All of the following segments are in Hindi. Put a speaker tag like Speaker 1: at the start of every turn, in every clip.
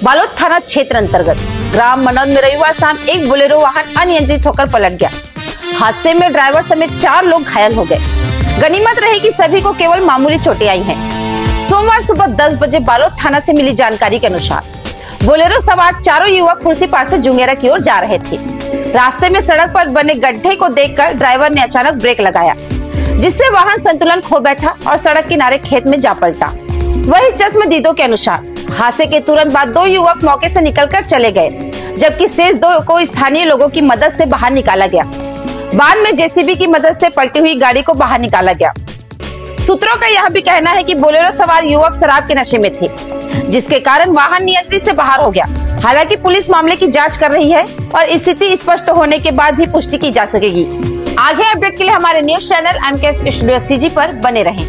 Speaker 1: बालोद थाना क्षेत्र अंतर्गत ग्राम मनोद में रविवार शाम एक बोलेरो वाहन अनियंत्रित होकर पलट गया। हादसे में ड्राइवर समेत 4 लोग घायल हो गए। गनीमत रही कि सभी को केवल मामूली चोटें आई हैं। सोमवार सुबह 10 बजे बालोद थाना से मिली जानकारी के अनुसार बोलेरो सवार चारों युवक खुर्सीपार से जुंगेरा की ओर जा रहे थे। रास्ते में सड़क पर बने गड्ढे को देखकर ड्राइवर ने अचानक ब्रेक लगाया, जिससे वाहन संतुलन खो बैठा और सड़क किनारे खेत में जा पलटा। वही चश्मदीदों के अनुसार हादसे के तुरंत बाद 2 युवक मौके से निकलकर चले गए, जबकि शेष 2 को स्थानीय लोगों की मदद से बाहर निकाला गया। बाद में जेसीबी की मदद से पलटी हुई गाड़ी को बाहर निकाला गया। सूत्रों का यह भी कहना है कि बोलेरो सवार युवक शराब के नशे में थे, जिसके कारण वाहन नियंत्रण से बाहर हो गया। हालांकि पुलिस मामले की जांच कर रही है और स्थिति स्पष्ट होने के बाद ही पुष्टि की जा सकेगी। आगे अपडेट के लिए हमारे news channel MK studio CG पर बने रहें।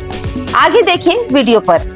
Speaker 1: आगे देखिए वीडियो पर।